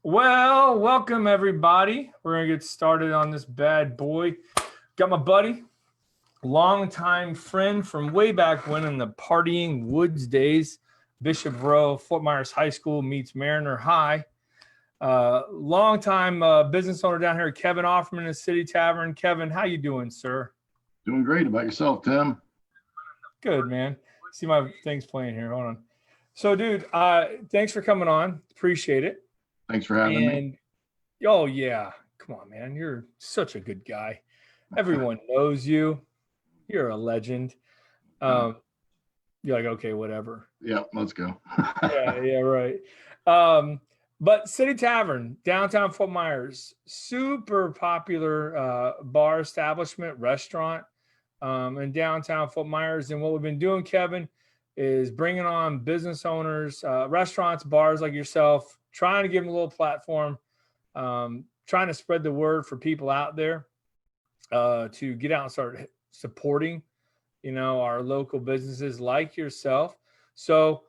Well, welcome everybody. We're gonna get started on this bad boy. Got my buddy, longtime friend from way back when in the partying woods days, Bishop Row, Fort Myers High School meets Mariner High. Longtime business owner down here, Kevin Offerman at City Tavern. Kevin, how you doing, sir? Doing great. About yourself, Tim? Good, man. See my things playing here. Hold on. So, dude, thanks for coming on. Appreciate it. Thanks for having me. Oh yeah, come on, man. You're such a good guy. Everyone knows you. You're a legend. You're like, okay, whatever. Yeah, let's go. yeah, right. But City Tavern, downtown Fort Myers, super popular bar establishment, restaurant in downtown Fort Myers. And what we've been doing, Kevin, is bringing on business owners, restaurants, bars like yourself, trying to give them a little platform, trying to spread the word for people out there to get out and start supporting, our local businesses like yourself. So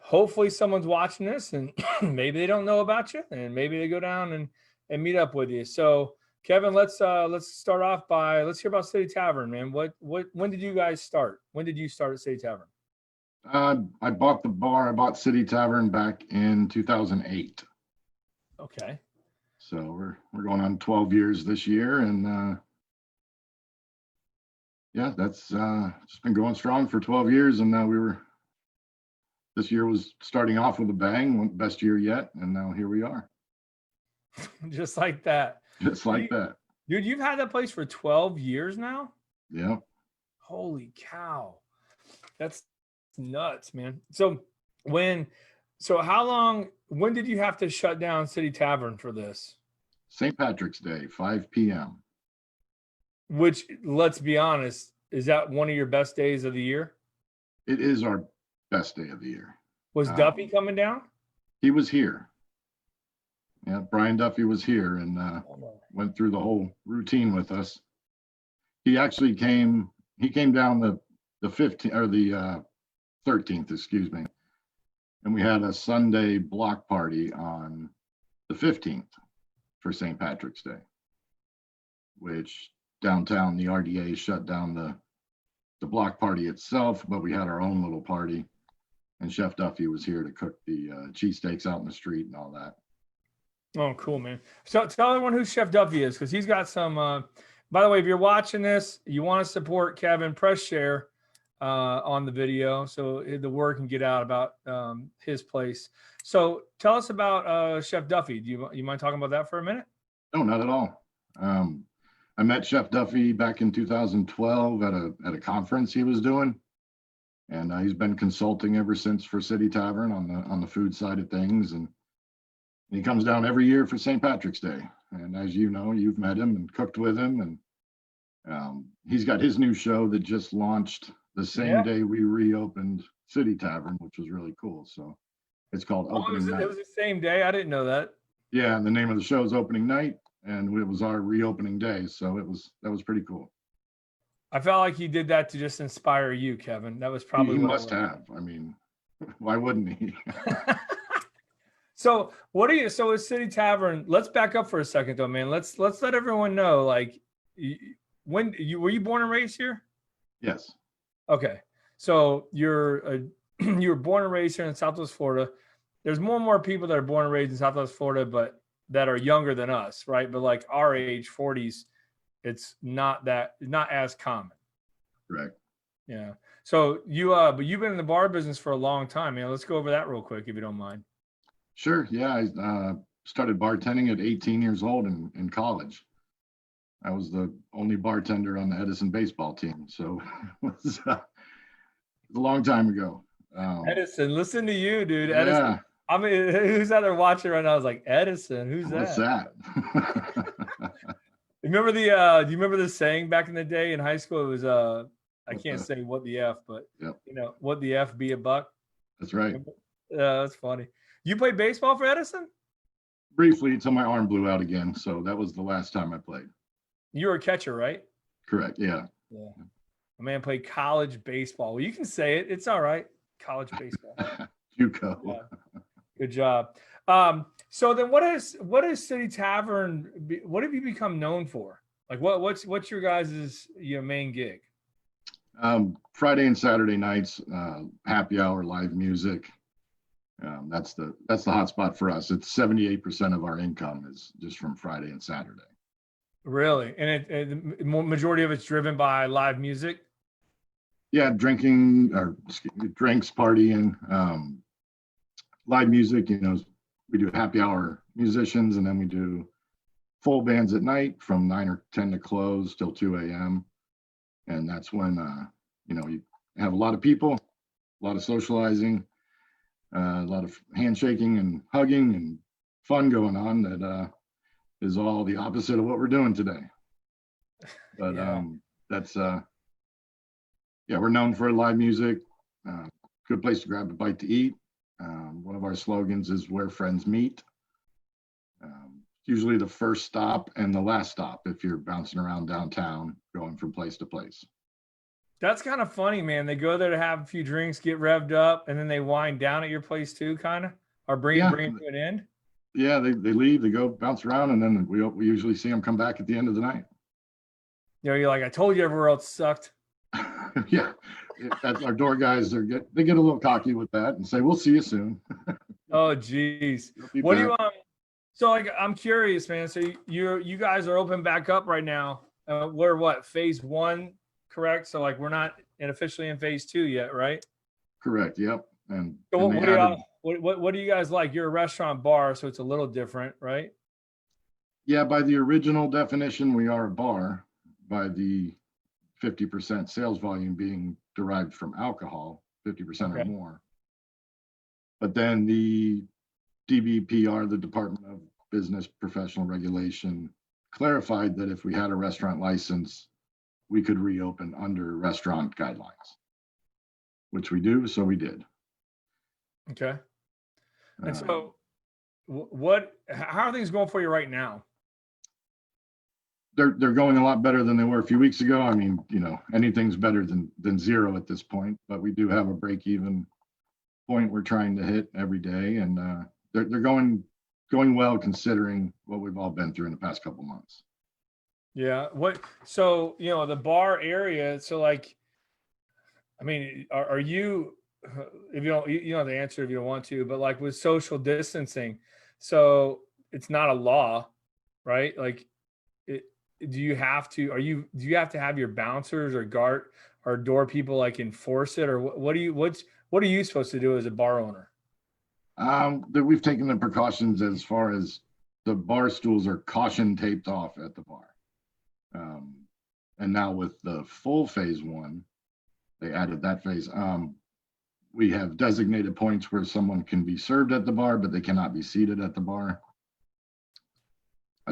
hopefully someone's watching this and maybe they don't know about you and maybe they go down and meet up with you. So Kevin, let's start off by, let's hear about City Tavern, man. When did you guys start? When did you start at City Tavern? I bought the bar. I bought City Tavern back in 2008. Okay. So we're going on 12 years this year, and yeah, that's just been going strong for 12 years. And now this year was starting off with a bang, best year yet, and now here we are. Just like that. Just like that. Dude, you've had that place for 12 years now? Yeah. Holy cow. That's nuts, man. So when did you have to shut down City Tavern for this? St. Patrick's Day, 5 p.m. Which, let's be honest, is that one of your best days of the year? It is our best day of the year. Was Duffy coming down? He was here. Yeah, Brian Duffy was here and went through the whole routine with us. He actually came down the 15th or the 13th, excuse me. And we had a Sunday block party on the 15th for St. Patrick's Day, which downtown, the RDA shut down the block party itself, but we had our own little party. And Chef Duffy was here to cook the cheesesteaks out in the street and all that. Oh, cool, man. So tell everyone who Chef Duffy is, because he's got some, by the way, if you're watching this, you want to support Kevin, press share on the video so the word can get out about his place. So tell us about Chef Duffy. Do you mind talking about that for a minute? No, not at all. I met Chef Duffy back in 2012 at a conference he was doing. And he's been consulting ever since for City Tavern on the food side of things. And he comes down every year for St. Patrick's Day. And as you know, you've met him and cooked with him. And he's got his new show that just launched the same day we reopened City Tavern, which was really cool. So it's called Opening Night. It was the same day? I didn't know that. Yeah, and the name of the show is Opening Night, and it was our reopening day. So that was pretty cool. I felt like he did that to just inspire you, Kevin. That was probably he must have. I mean, why wouldn't he? So with City Tavern, let's back up for a second though, man. Let's let everyone know, like, were you born and raised here? Yes. Okay. So you were born and raised here in Southwest Florida. There's more and more people that are born and raised in Southwest Florida, but that are younger than us, right? But like our age, 40s, it's not as common. Correct. Yeah. So but you've been in the bar business for a long time, man. Let's go over that real quick, if you don't mind. Sure. Yeah. I started bartending at 18 years old in college. I was the only bartender on the Edison baseball team. So it was a long time ago. Edison, listen to you, dude. Yeah. Edison. I mean, who's out there watching right now? I was like, Edison, who's that? What's that? Remember do you remember the saying back in the day in high school? It was I can't say what the F, but yep. What the F be a buck? That's right. That's funny. You played baseball for Edison? Briefly until my arm blew out again. So that was the last time I played. You were a catcher, right? Correct. Yeah. Yeah. My man played college baseball. Well, you can say it. It's all right. College baseball. JUCO. Yeah. Good job. So then what is City Tavern? What have you become known for? Like what's your guys' main gig? Friday and Saturday nights, happy hour, live music. That's the hotspot for us. It's 78% of our income is just from Friday and Saturday. Really? And the majority of it's driven by live music? Yeah, drinking or drinks, partying, live music. We do happy hour musicians, and then we do full bands at night from 9 or 10 to close till 2 a.m. And that's when you have a lot of people, a lot of socializing, a lot of handshaking and hugging and fun going on that is all the opposite of what we're doing today. But that's we're known for live music, good place to grab a bite to eat. One of our slogans is where friends meet. Usually the first stop and the last stop if you're bouncing around downtown going from place to place. That's kind of funny, man. They go there to have a few drinks, get revved up, and then they wind down at your place too, kind of, or bring it to an end. Yeah, they leave, they go bounce around, and then we usually see them come back at the end of the night. You're like, I told you everywhere else sucked. Yeah, that's our door guys. They get a little cocky with that and say, "We'll see you soon." Oh, geez. What do you So like, I'm curious, man. So you guys are open back up right now. We're what, phase 1, correct? So like, we're not officially in phase 2 yet, right? Correct. Yep. And so what do you guys like? You're a restaurant bar, so it's a little different, right? Yeah, by the original definition, we are a bar. By the 50% sales volume being derived from alcohol, 50% or more. But then the DBPR, the Department of Business Professional Regulation, clarified that if we had a restaurant license, we could reopen under restaurant guidelines, which we do. So we did. Okay. And so how are things going for you right now? They're going a lot better than they were a few weeks ago. I mean, anything's better than zero at this point, but we do have a break-even point we're trying to hit every day, and they're going well considering what we've all been through in the past couple months. Yeah. So the bar area. So like, I mean, are you? If you don't, you know the answer if you don't want to, but like with social distancing, so it's not a law, right? Like, do you have to have your bouncers or guard or door people like enforce it, or what are you supposed to do as a bar owner? That we've taken the precautions as far as the bar stools are caution taped off at the bar. And now with the full phase 1, they added that phase. We have designated points where someone can be served at the bar, but they cannot be seated at the bar.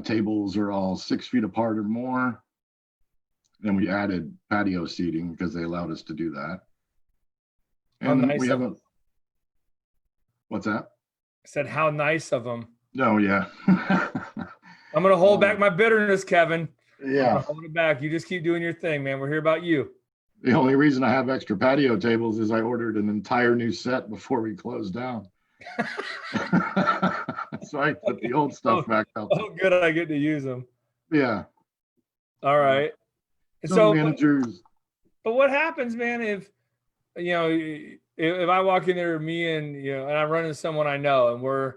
Tables are all 6 feet apart or more. Then we added patio seating because they allowed us to do that. And nice we have what's that? I said, how nice of them. No, yeah. I'm going to hold back my bitterness, Kevin. Yeah. Hold it back. You just keep doing your thing, man. We're here about you. The only reason I have extra patio tables is I ordered an entire new set before we closed down. So I put the old stuff back out. Oh, good. I get to use them. Yeah. All right. So managers. But what happens, man, if I walk in there, me and and I run into someone I know, and we're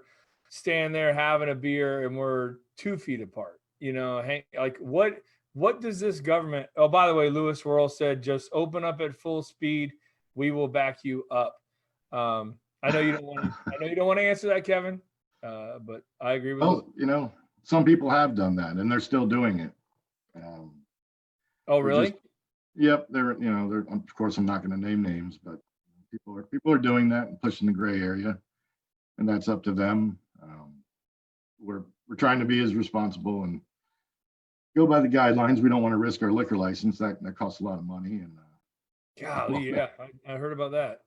standing there having a beer, and we're 2 feet apart. Like what does this government? Oh, by the way, Lewis Worrell said, just open up at full speed. We will back you up. I know you don't want to answer that, Kevin, but I agree with you. Some people have done that, and they're still doing it. Oh, really? Yep. They're of course, I'm not going to name names, but people are doing that and pushing the gray area, and that's up to them. We're trying to be as responsible and go by the guidelines. We don't want to risk our liquor license. That costs a lot of money. And golly, yeah, I heard about that.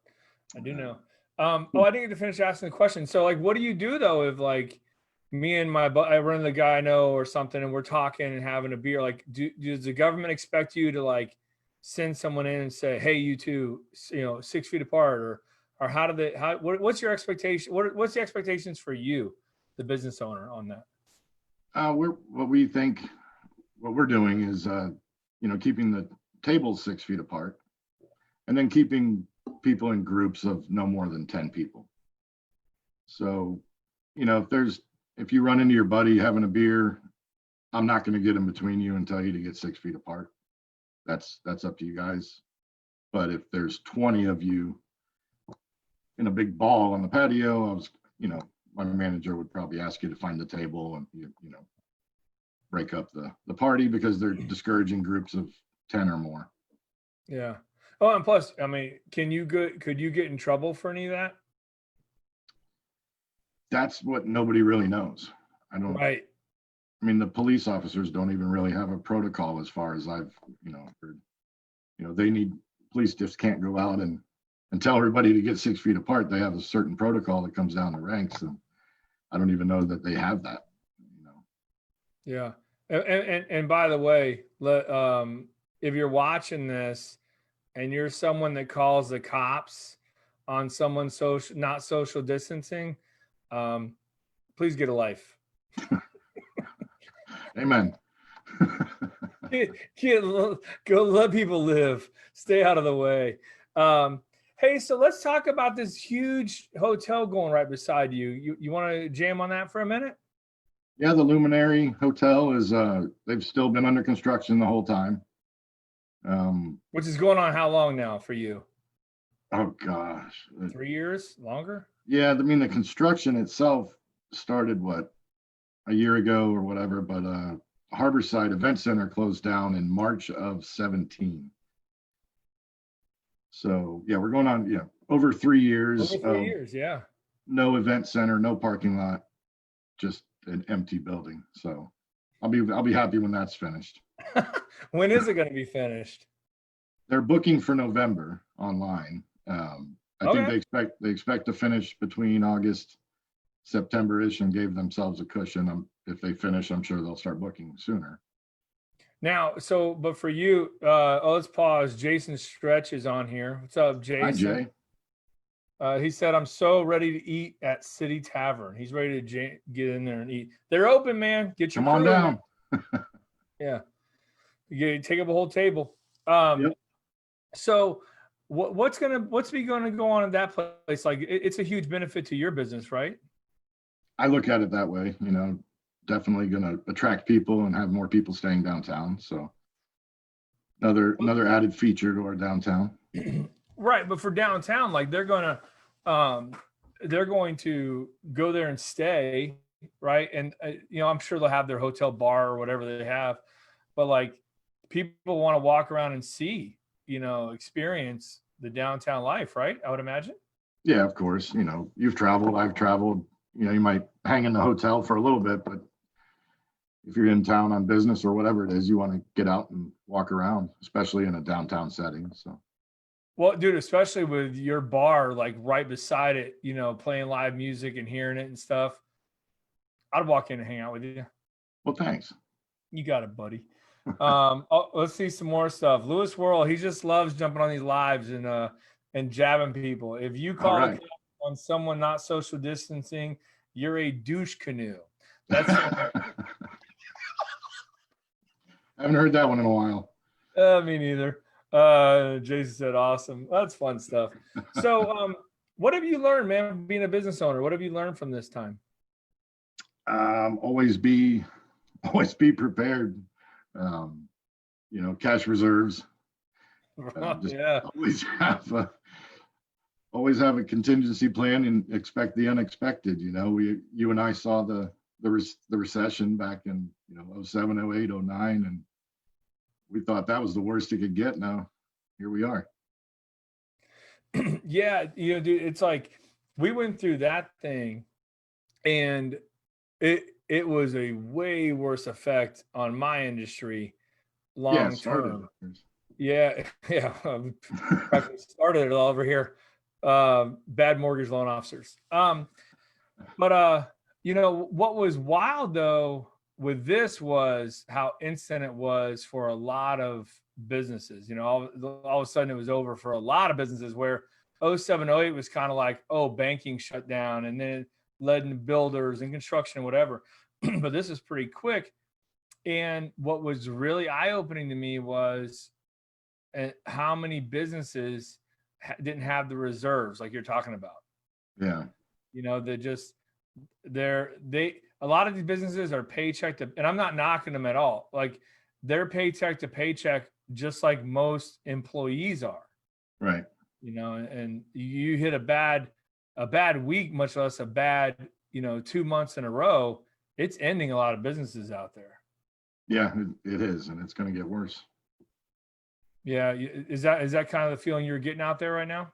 I do know. I didn't get to finish asking the question. So, like, what do you do though if like me and I run into the guy I know or something, and we're talking and having a beer? Like, does the government expect you to like send someone in and say, "Hey, you two, 6 feet apart," or what's your expectation? What's the expectations for you? the business owner on that? What we're doing is, keeping the tables 6 feet apart, and then keeping people in groups of no more than 10 people. So, if you run into your buddy having a beer, I'm not going to get in between you and tell you to get 6 feet apart. That's up to you guys. But if there's 20 of you in a big ball on the patio, my manager would probably ask you to find the table and, break up the party, because they're discouraging groups of 10 or more. Yeah. Oh, and plus, I mean, could you get in trouble for any of that? That's what nobody really knows. Right. I mean, the police officers don't even really have a protocol, as far as I've, heard. Police just can't go out and tell everybody to get 6 feet apart. They have a certain protocol that comes down the ranks, and I don't even know that they have that. Yeah. And by the way, if you're watching this and you're someone that calls the cops on someone not social distancing, please get a life. Amen. Go let people live. Stay out of the way. Hey, so let's talk about this huge hotel going right beside you. You want to jam on that for a minute? Yeah, the Luminary Hotel is, they've still been under construction the whole time. Which is going on how long now for you? Oh gosh. 3 years? Longer? Yeah, I mean, the construction itself started, a year ago or whatever, but Harborside Event Center closed down in March of 17. So yeah, we're going on, over 3 years. Over 3 years, yeah. No event center, no parking lot, just an empty building. So I'll be happy when that's finished. When is it going to be finished? They're booking for November online. I think they expect to finish between August, September-ish, and gave themselves a cushion. If they finish, I'm sure they'll start booking sooner. Now, but for you, let's pause. Jason Stretch is on here. What's up, Jason? Hi, Jay. He said, I'm so ready to eat at City Tavern. He's ready to get in there and eat. They're open, man. Get your Come on down. Yeah. You take up a whole table. Yep. So what's going to go on at that place? Like, it's a huge benefit to your business, right? I look at it that way, definitely going to attract people and have more people staying downtown. So another added feature to our downtown. Right. But for downtown, like they're going to go there and stay. Right. And, I'm sure they'll have their hotel bar or whatever they have, but like people want to walk around and see, experience the downtown life. Right. I would imagine. Yeah, of course. You've traveled, I've traveled, you might hang in the hotel for a little bit, but if you're in town on business or whatever it is, you want to get out and walk around, especially in a downtown setting. So. Well, dude, especially with your bar, like right beside it, playing live music and hearing it and stuff, I'd walk in and hang out with you. Well, thanks. You got it, buddy. Let's see some more stuff. Lewis Worrell, he just loves jumping on these lives and jabbing people. If you call on someone not social distancing, you're a douche canoe. That's I haven't heard that one in a while. Me neither. Jason said, awesome. That's fun stuff. So, what have you learned, man, being a business owner? What have you learned from this time? Always be prepared. Cash reserves. Always have a contingency plan and expect the unexpected. You and I saw the recession back in 07, 08, 09, and we thought that was the worst it could get. Now here we are. Yeah, dude, it's like we went through that thing, and it was a way worse effect on my industry long term. Yeah. Started it all over here. Bad mortgage loan officers. But what was wild though with this was how instant it was for a lot of businesses. All of a sudden it was over for a lot of businesses, where 07, 08 was kind of like, banking shut down, and then led in builders and construction, whatever. But this is pretty quick. And what was really eye-opening to me was how many businesses didn't have the reserves like you're talking about. Yeah. You know, a lot of these businesses are paycheck to, and I'm not knocking them at all. Like they're paycheck to paycheck, just like most employees are. Right. You know, and you hit a bad week, much less a bad, 2 months in a row, it's ending a lot of businesses out there. Yeah, it is, and it's going to get worse. Yeah, is that kind of the feeling you're getting out there right now?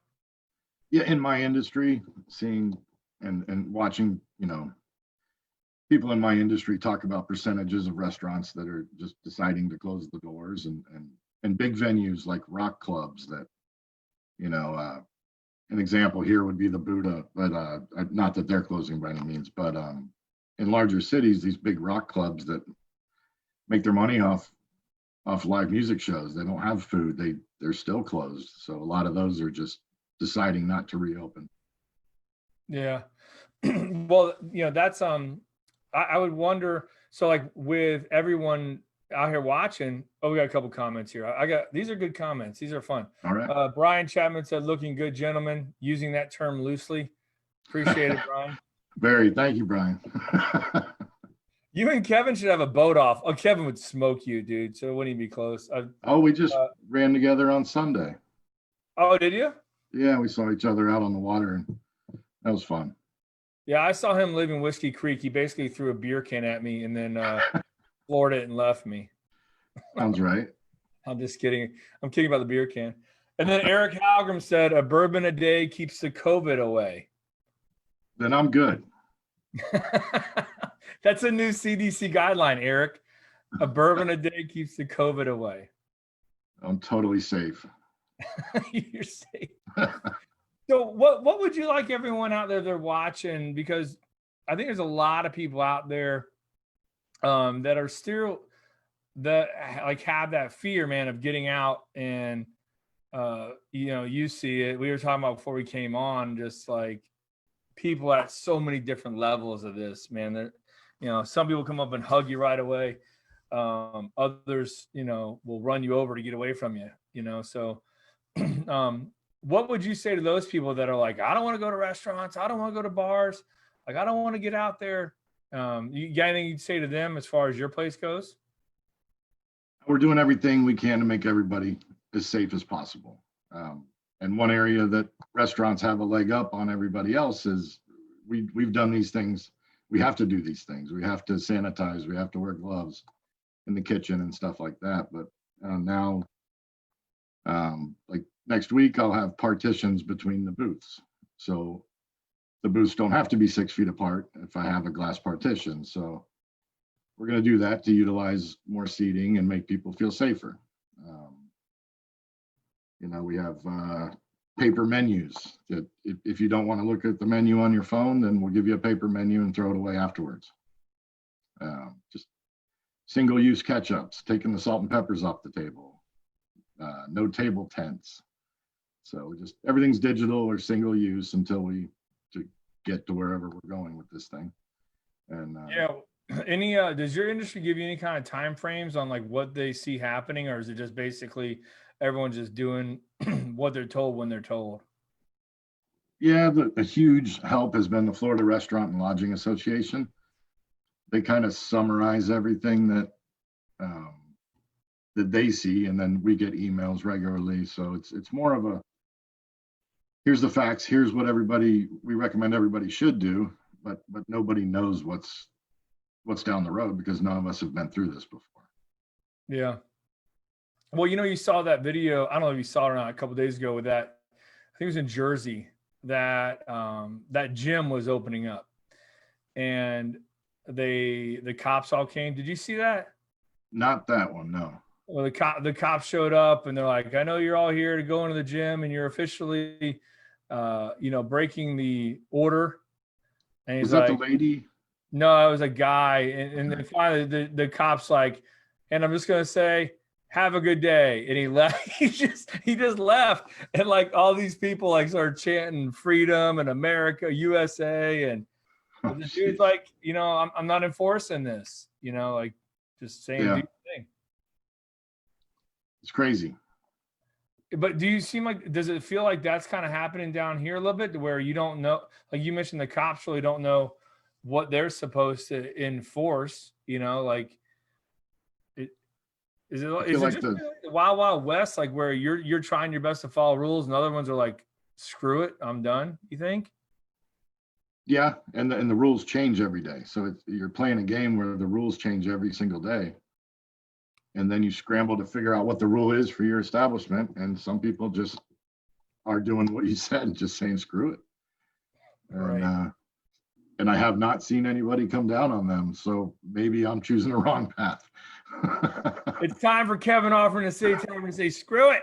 Yeah, in my industry, seeing and watching, people in my industry talk about percentages of restaurants that are just deciding to close the doors, and big venues like rock clubs that, an example here would be the Buddha, but not that they're closing by any means, but in larger cities, these big rock clubs that make their money off live music shows, they don't have food, they're still closed. So a lot of those are just deciding not to reopen. Yeah. Well, that's I would wonder, so like with everyone out here watching, we got a couple comments here. These are good comments. These are fun. All right. Brian Chapman said, looking good, gentlemen, using that term loosely. Appreciate it, Brian. Thank you, Brian. You and Kevin should have a boat off. Oh, Kevin would smoke you, dude. So it wouldn't even be close. We just ran together on Sunday. Oh, did you? Yeah, we saw each other out on the water, and that was fun. Yeah, I saw him live in Whiskey Creek. He basically threw a beer can at me and then floored it and left me. Sounds right. I'm just kidding. I'm kidding about the beer can. And then Eric Halgram said, a bourbon a day keeps the COVID away. Then I'm good. That's a new CDC guideline, Eric. A bourbon a day keeps the COVID away. I'm totally safe. You're safe. So what would you like everyone out there they're watching? Because I think there's a lot of people out there that are still like have that fear, man, of getting out. And you see it. We were talking about before we came on, just like people at so many different levels of this, man. Some people come up and hug you right away. Others, will run you over to get away from you, so what would you say to those people that are like, I don't want to go to restaurants, I don't want to go to bars, like I don't want to get out there? You got anything you'd say to them as far as your place goes? We're doing everything we can to make everybody as safe as possible. And one area that restaurants have a leg up on everybody else is we've done these things. We have to do these things. We have to sanitize. We have to wear gloves in the kitchen and stuff like that. But now, like next week, I'll have partitions between the booths. So the booths don't have to be 6 feet apart if I have a glass partition. So we're going to do that to utilize more seating and make people feel safer. We have paper menus that if you don't want to look at the menu on your phone, then we'll give you a paper menu and throw it away afterwards. Just single-use ketchups, taking the salt and peppers off the table, no table tents. So everything's digital or single use until we get to wherever we're going with this thing. And does your industry give you any kind of time frames on like what they see happening, or is it just basically everyone's just doing what they're told when they're told? Yeah, a huge help has been the Florida Restaurant and Lodging Association. They kind of summarize everything that they see, and then we get emails regularly. So it's more of a, here's the facts, here's what we recommend everybody should do, but nobody knows what's down the road because none of us have been through this before. Yeah. Well, you saw that video. I don't know if you saw it or not a couple of days ago with that. I think it was in Jersey that that gym was opening up, and the cops all came. Did you see that? Not that one, no. Well, the cops showed up and they're like, I know you're all here to go into the gym and you're officially, breaking the order. And he's was that like, the lady? No, it was a guy. And then finally the cop's like, and I'm just going to say, have a good day. And he left. He just left. And like all these people like started chanting freedom and America, USA. And But the dude's like, I'm not enforcing this, like just saying, Yeah. do your thing. It's crazy. But does it feel like that's kind of happening down here a little bit, to where you don't know, like you mentioned, the cops really don't know what they're supposed to enforce, like is it like just the Wild Wild West, like where you're trying your best to follow rules and other ones are like, screw it, I'm done, you think? Yeah, and the rules change every day. So you're playing a game where the rules change every single day. And then you scramble to figure out what the rule is for your establishment. And some people just are doing what you said, just saying screw it. Right. And I have not seen anybody come down on them. So maybe I'm choosing the wrong path. It's time for Kevin Offerman to City Tavern to say, screw it.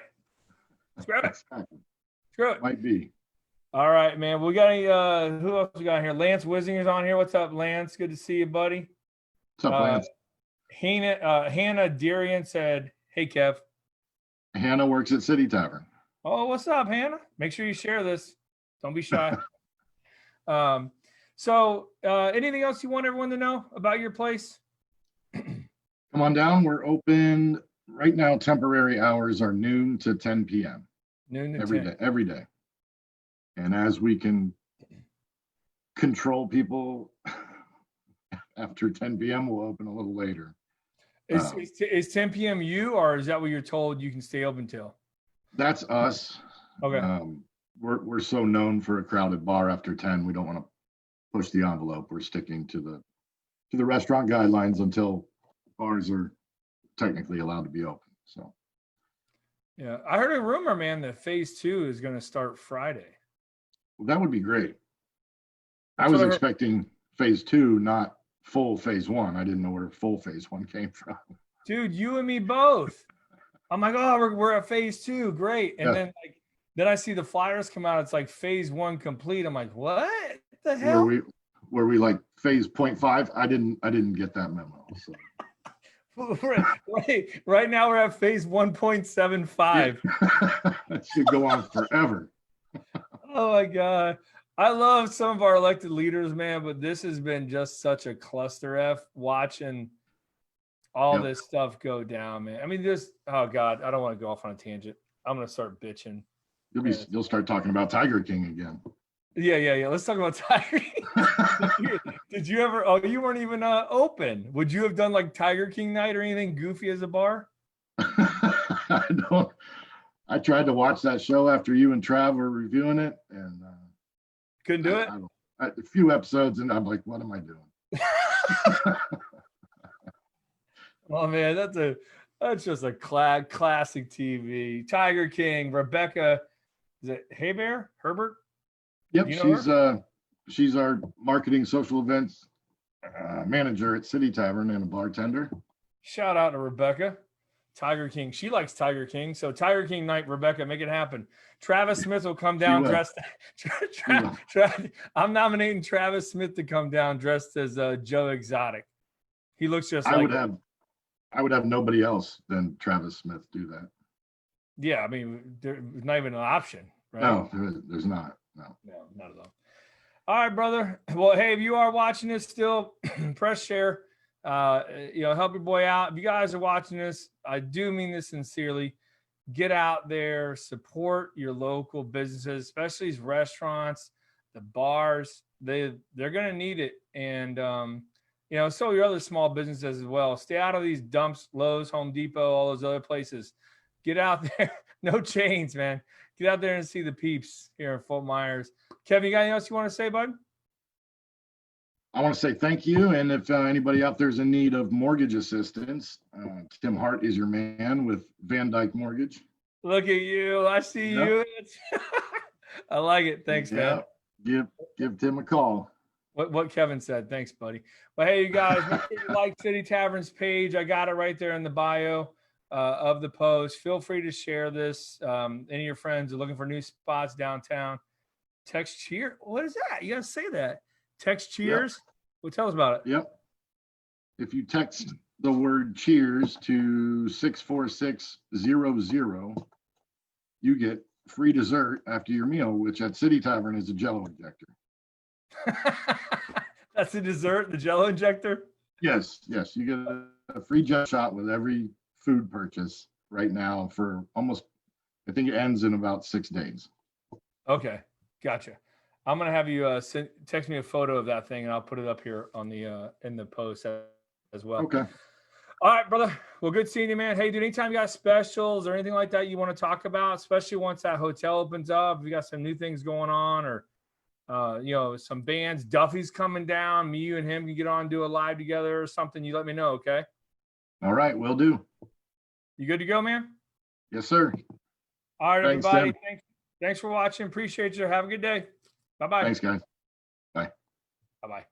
Screw it. Exactly. Screw it. Might be. All right, man. We got any, who else we got here? Lance Wisinger's on here. What's up, Lance? Good to see you, buddy. What's up, Lance? Hannah Darian said, hey, Kev. Hannah works at City Tavern. Oh, what's up, Hannah? Make sure you share this. Don't be shy. So anything else you want everyone to know about your place? Come on down. We're open right now. Temporary hours are noon to 10 p.m. Noon to every 10. day, every day. And as we can control people after 10 p.m., we'll open a little later. Is 10 p.m. you, or is that what you're told you can stay open till? That's us. Okay. We're so known for a crowded bar after 10. We don't want to push the envelope. We're sticking to the restaurant guidelines until bars are technically allowed to be open. So. Yeah, I heard a rumor, man, that phase 2 is going to start Friday. Well, that would be great. I was expecting phase 2, not full phase 1. I didn't know where full phase 1 came from. Dude, you and me both. I'm like, oh, we're at phase 2, great. And then I see the flyers come out. It's like phase 1 complete. I'm like, what the hell? Were we like phase 0.5? I didn't get that memo. So. Right now we're at phase 1.75. That should go on forever. Oh my God. I love some of our elected leaders, man, but this has been just such a cluster F watching all this stuff go down, man. I mean, oh God, I don't want to go off on a tangent. I'm going to start bitching. You'll start talking about Tiger King again. Yeah. Let's talk about Tiger King. Did you ever, you weren't even open. Would you have done like Tiger King night or anything goofy as a bar? I tried to watch that show after you and Trav were reviewing it, and couldn't do it. A few episodes, and I'm like, what am I doing? Oh man, that's just a classic TV. Tiger King, Rebecca, is it Herbert? Yep, she's our marketing social events manager at City Tavern and a bartender. Shout out to Rebecca. Tiger King. She likes Tiger King. So Tiger King night, Rebecca, make it happen. Travis Smith will come down dressed. I'm nominating Travis Smith to come down dressed as Joe Exotic. He looks just like. I would have nobody else than Travis Smith do that. Yeah, I mean, there's not even an option, right? No, there's not. No, not at all. All right, brother. Well, hey, if you are watching this still, press share. Help your boy out. If you guys are watching this, I do mean this sincerely. Get out there, support your local businesses, especially these restaurants, the bars. They're going to need it. And, so your other small businesses as well. Stay out of these dumps, Lowe's, Home Depot, all those other places. Get out there. No chains, man. Get out there and see the peeps here in Fort Myers. Kevin, you got anything else you want to say, bud? I want to say thank you. And if anybody out there is in need of mortgage assistance, Tim Hart is your man with VanDyk Mortgage. Look at you. I see you. I like it. Thanks, man. Give Tim a call. What Kevin said. Thanks, buddy. Well, hey, you guys, make sure you like City Tavern's page. I got it right there in the bio of the post. Feel free to share this. Any of your friends are looking for new spots downtown. Text cheer. What is that? You got to say that. Text cheers. Yep. Well, tell us about it. Yep. If you text the word cheers to 64600, you get free dessert after your meal, which at City Tavern is a Jello injector. That's a dessert, the Jello injector. Yes, yes, you get a free jet shot with every food purchase right now for almost, I think it ends in about 6 days. Okay, gotcha. I'm gonna have you text me a photo of that thing, and I'll put it up here on the in the post as well. Okay. All right, brother. Well, good seeing you, man. Hey, dude, anytime you got specials or anything like that you want to talk about, especially once that hotel opens up, if you got some new things going on, or you know, some bands, Duffy's coming down, me, you and him can get on and do a live together or something, you let me know, okay? All right, will do. You good to go, man? Yes, sir. All right, Thanks, everybody. Tim. Thanks for watching. Appreciate you. Have a good day. Bye-bye. Thanks, guys. Bye. Bye-bye.